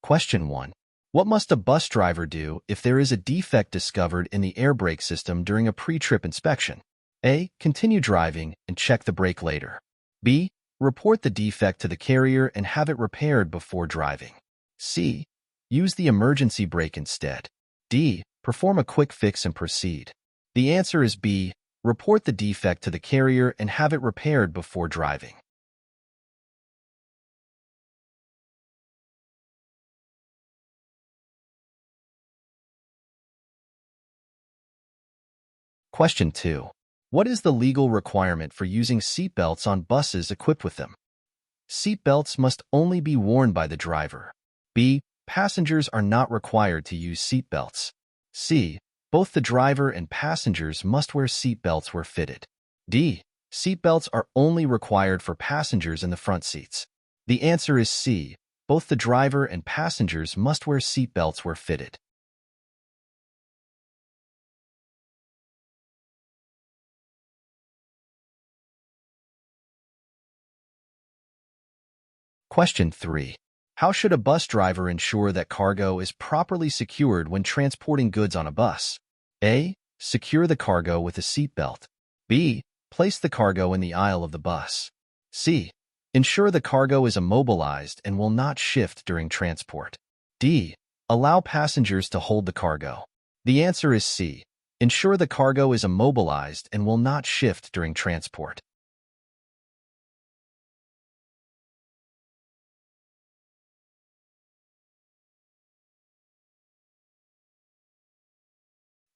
Question 1. What must a bus driver do if there is a defect discovered in the air brake system during a pre-trip inspection? A. Continue driving and check the brake later. B. Report the defect to the carrier and have it repaired before driving. C. Use the emergency brake instead. D. Perform a quick fix and proceed. The answer is B. Report the defect to the carrier and have it repaired before driving. Question 2. What is the legal requirement for using seatbelts on buses equipped with them? Seatbelts must only be worn by the driver. B. Passengers are not required to use seatbelts. C. Both the driver and passengers must wear seatbelts where fitted. D. Seatbelts are only required for passengers in the front seats. The answer is C. Both the driver and passengers must wear seatbelts where fitted. Question 3. How should a bus driver ensure that cargo is properly secured when transporting goods on a bus? A. Secure the cargo with a seatbelt. B. Place the cargo in the aisle of the bus. C. Ensure the cargo is immobilized and will not shift during transport. D. Allow passengers to hold the cargo. The answer is C. Ensure the cargo is immobilized and will not shift during transport.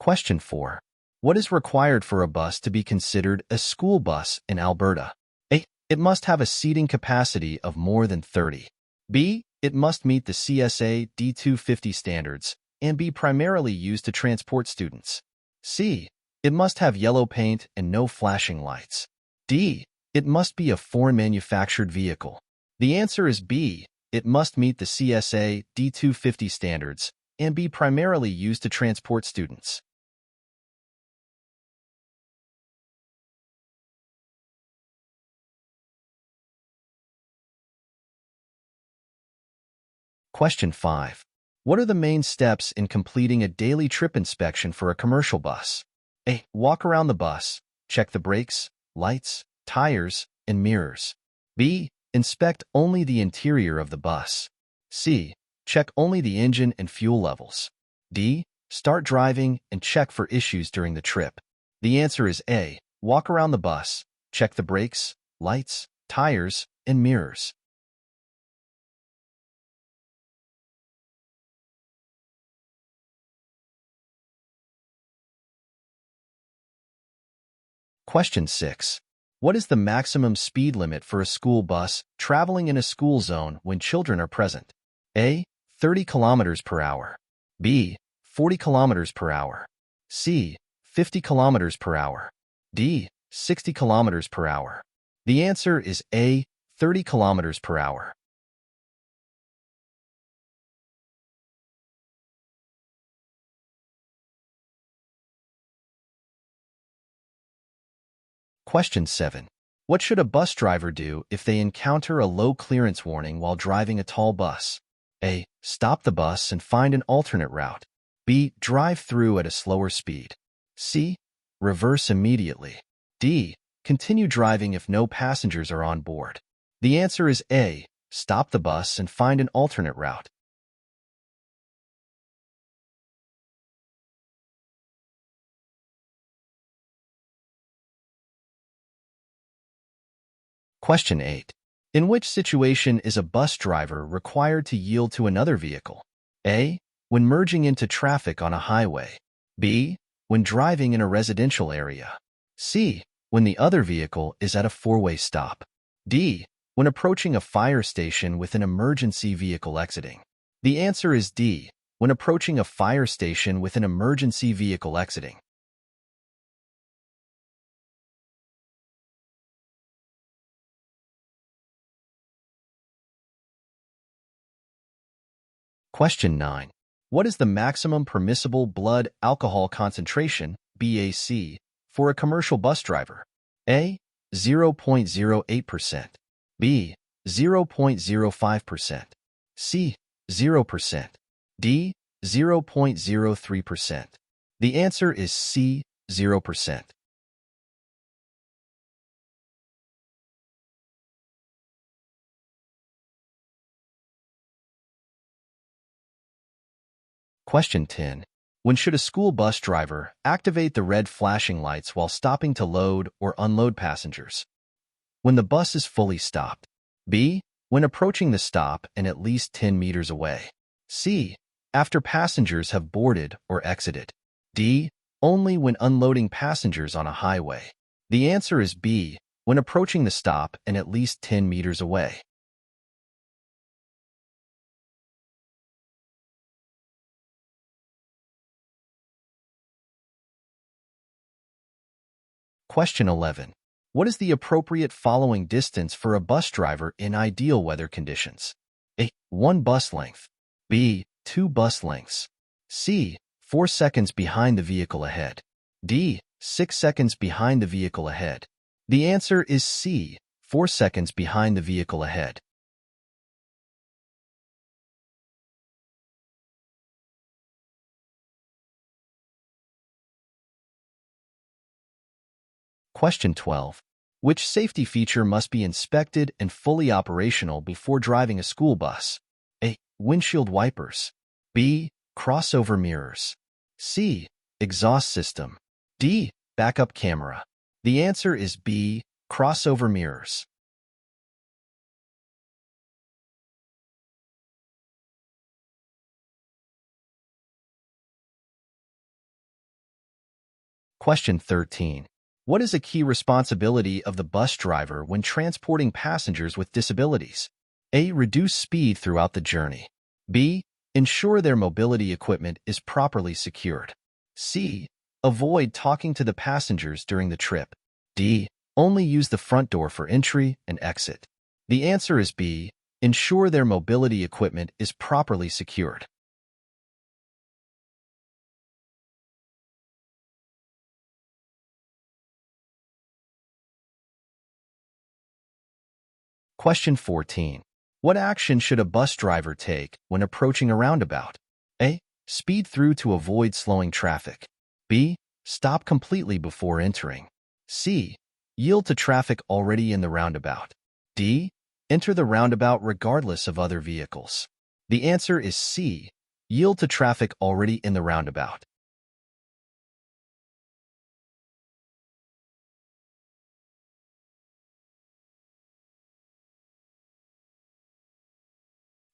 Question 4. What is required for a bus to be considered a school bus in Alberta? A. It must have a seating capacity of more than 30. B. It must meet the CSA D250 standards and be primarily used to transport students. C. It must have yellow paint and no flashing lights. D. It must be a foreign manufactured vehicle. The answer is B. It must meet the CSA D250 standards and be primarily used to transport students. Question 5. What are the main steps in completing a daily trip inspection for a commercial bus? A. Walk around the bus, check the brakes, lights, tires, and mirrors. B. Inspect only the interior of the bus. C. Check only the engine and fuel levels. D. Start driving and check for issues during the trip. The answer is A. Walk around the bus, check the brakes, lights, tires, and mirrors. Question 6. What is the maximum speed limit for a school bus traveling in a school zone when children are present? A. 30 kilometers per hour. B. 40 kilometers per hour. C. 50 kilometers per hour. D. 60 kilometers per hour. The answer is A. 30 kilometers per hour. Question 7. What should a bus driver do if they encounter a low clearance warning while driving a tall bus? A. Stop the bus and find an alternate route. B. Drive through at a slower speed. C. Reverse immediately. D. Continue driving if no passengers are on board. The answer is A. Stop the bus and find an alternate route. Question 8. In which situation is a bus driver required to yield to another vehicle? A. When merging into traffic on a highway. B. When driving in a residential area. C. When the other vehicle is at a four-way stop. D. When approaching a fire station with an emergency vehicle exiting. The answer is D. When approaching a fire station with an emergency vehicle exiting. Question 9. What is the maximum permissible blood alcohol concentration, BAC, for a commercial bus driver? A. 0.08%. B. 0.05%. C. 0%. D. 0.03%. The answer is C. 0%. Question 10. When should a school bus driver activate the red flashing lights while stopping to load or unload passengers? When the bus is fully stopped. B. When approaching the stop and at least 10 meters away. C. After passengers have boarded or exited. D. Only when unloading passengers on a highway. The answer is B. When approaching the stop and at least 10 meters away. Question 11. What is the appropriate following distance for a bus driver in ideal weather conditions? A. 1 bus length. B. 2 bus lengths. C. 4 seconds behind the vehicle ahead. D. 6 seconds behind the vehicle ahead. The answer is C. 4 seconds behind the vehicle ahead. Question 12. Which safety feature must be inspected and fully operational before driving a school bus? A. Windshield wipers. B. Crossover mirrors. C. Exhaust system. D. Backup camera. The answer is B. Crossover mirrors. Question 13. What is a key responsibility of the bus driver when transporting passengers with disabilities? A. Reduce speed throughout the journey. B. Ensure their mobility equipment is properly secured. C. Avoid talking to the passengers during the trip. D. Only use the front door for entry and exit. The answer is B. Ensure their mobility equipment is properly secured. Question 14. What action should a bus driver take when approaching a roundabout? A. Speed through to avoid slowing traffic. B. Stop completely before entering. C. Yield to traffic already in the roundabout. D. Enter the roundabout regardless of other vehicles. The answer is C. Yield to traffic already in the roundabout.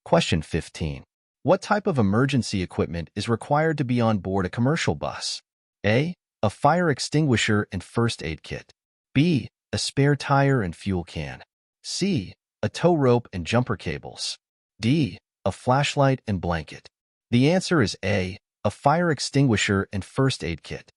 Question 15. What type of emergency equipment is required to be on board a commercial bus? A. A fire extinguisher and first aid kit. B. A spare tire and fuel can. C. A tow rope and jumper cables. D. A flashlight and blanket. The answer is A. A fire extinguisher and first aid kit.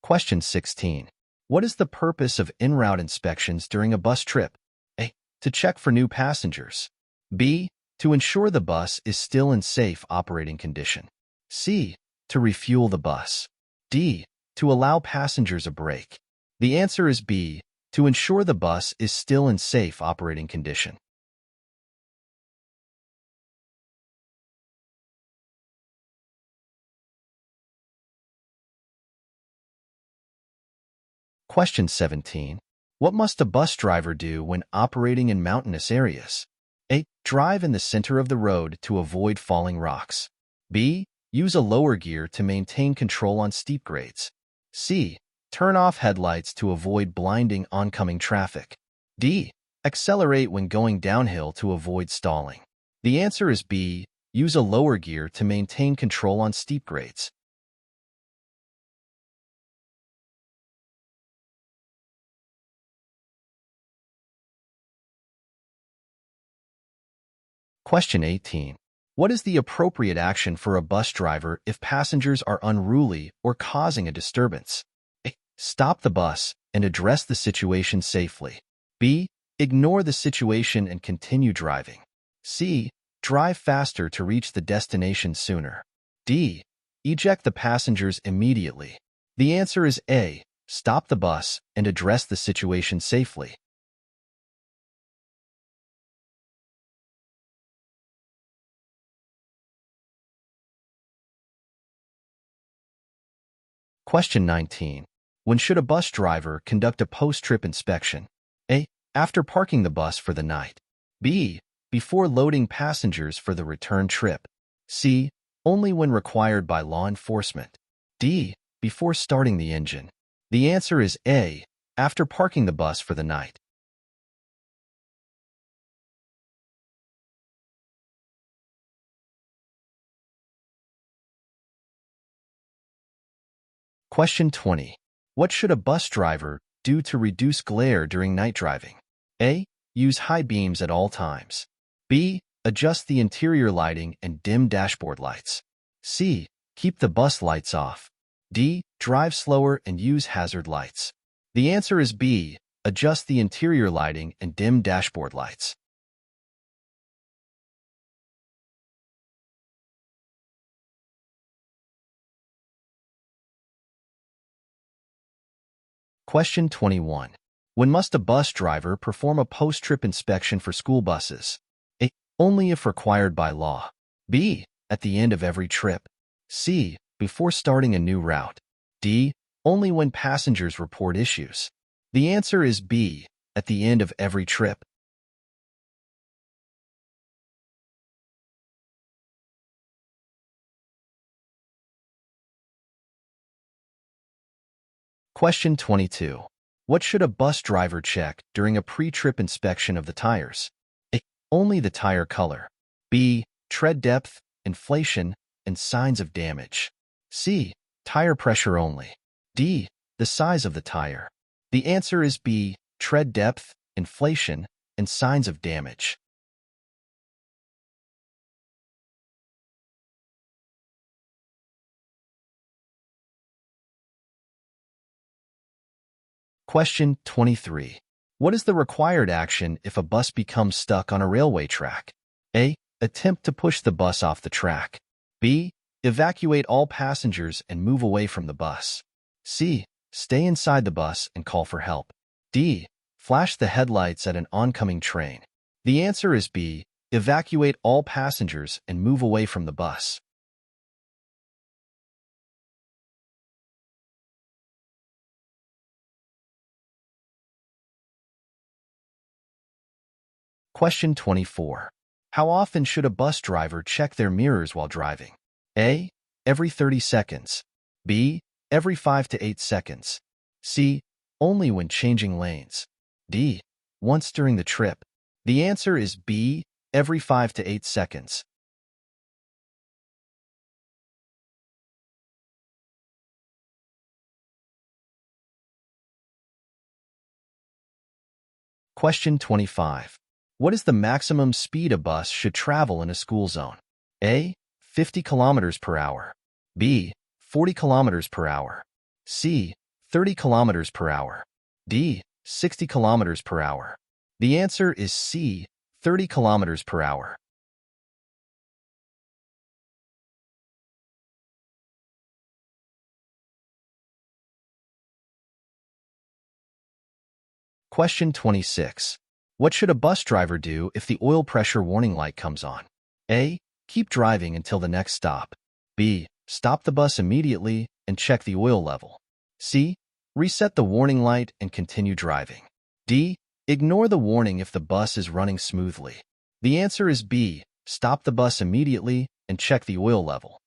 Question 16. What is the purpose of en route inspections during a bus trip? A. To check for new passengers. B. To ensure the bus is still in safe operating condition. C. To refuel the bus. D. To allow passengers a break. The answer is B. To ensure the bus is still in safe operating condition. Question 17. What must a bus driver do when operating in mountainous areas? A. Drive in the center of the road to avoid falling rocks. B. Use a lower gear to maintain control on steep grades. C. Turn off headlights to avoid blinding oncoming traffic. D. Accelerate when going downhill to avoid stalling. The answer is B. Use a lower gear to maintain control on steep grades. Question 18. What is the appropriate action for a bus driver if passengers are unruly or causing a disturbance? A. Stop the bus and address the situation safely. B. Ignore the situation and continue driving. C. Drive faster to reach the destination sooner. D. Eject the passengers immediately. The answer is A. Stop the bus and address the situation safely. Question 19. When should a bus driver conduct a post-trip inspection? A. After parking the bus for the night. B. Before loading passengers for the return trip. C. Only when required by law enforcement. D. Before starting the engine. The answer is A. After parking the bus for the night. Question 20. What should a bus driver do to reduce glare during night driving? A. Use high beams at all times. B. Adjust the interior lighting and dim dashboard lights. C. Keep the bus lights off. D. Drive slower and use hazard lights. The answer is B. Adjust the interior lighting and dim dashboard lights. Question 21. When must a bus driver perform a post-trip inspection for school buses? A. Only if required by law. B. At the end of every trip. C. Before starting a new route. D. Only when passengers report issues. The answer is B. At the end of every trip. Question 22. What should a bus driver check during a pre-trip inspection of the tires? A. Only the tire color. B. Tread depth, inflation, and signs of damage. C. Tire pressure only. D. The size of the tire. The answer is B. Tread depth, inflation, and signs of damage. Question 23. What is the required action if a bus becomes stuck on a railway track? A. Attempt to push the bus off the track. B. Evacuate all passengers and move away from the bus. C. Stay inside the bus and call for help. D. Flash the headlights at an oncoming train. The answer is B. Evacuate all passengers and move away from the bus. Question 24. How often should a bus driver check their mirrors while driving? A. Every 30 seconds. B. Every 5 to 8 seconds. C. Only when changing lanes. D. Once during the trip. The answer is B. Every 5 to 8 seconds. Question 25. What is the maximum speed a bus should travel in a school zone? A. 50 kilometers per hour. B. 40 kilometers per hour. C. 30 kilometers per hour. D. 60 kilometers per hour. The answer is C. 30 kilometers per hour. Question 26. What should a bus driver do if the oil pressure warning light comes on? A. Keep driving until the next stop. B. Stop the bus immediately and check the oil level. C. Reset the warning light and continue driving. D. Ignore the warning if the bus is running smoothly. The answer is B. Stop the bus immediately and check the oil level.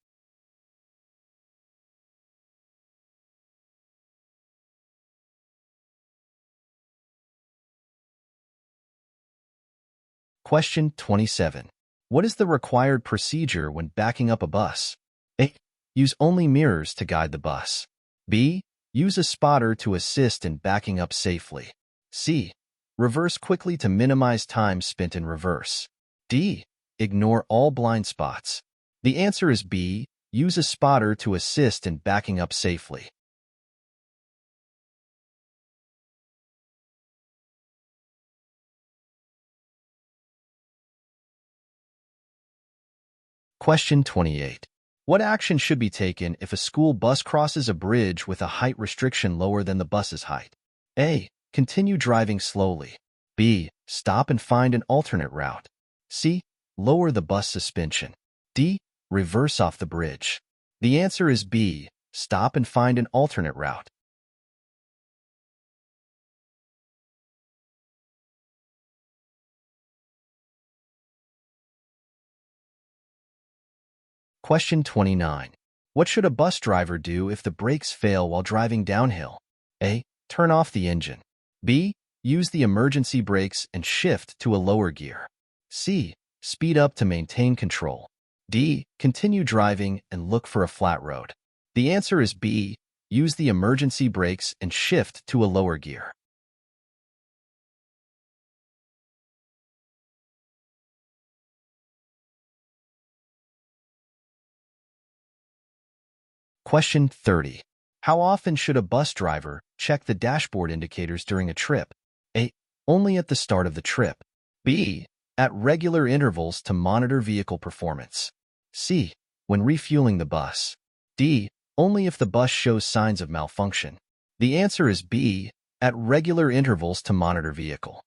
Question 27. What is the required procedure when backing up a bus? A. Use only mirrors to guide the bus. B. Use a spotter to assist in backing up safely. C. Reverse quickly to minimize time spent in reverse. D. Ignore all blind spots. The answer is B. Use a spotter to assist in backing up safely. Question 28. What action should be taken if a school bus crosses a bridge with a height restriction lower than the bus's height? A. Continue driving slowly. B. Stop and find an alternate route. C. Lower the bus suspension. D. Reverse off the bridge. The answer is B. Stop and find an alternate route. Question 29. What should a bus driver do if the brakes fail while driving downhill? A. Turn off the engine. B. Use the emergency brakes and shift to a lower gear. C. Speed up to maintain control. D. Continue driving and look for a flat road. The answer is B. Use the emergency brakes and shift to a lower gear. Question 30. How often should a bus driver check the dashboard indicators during a trip? A. Only at the start of the trip. B. At regular intervals to monitor vehicle performance. C. When refueling the bus. D. Only if the bus shows signs of malfunction. The answer is B. At regular intervals to monitor vehicle.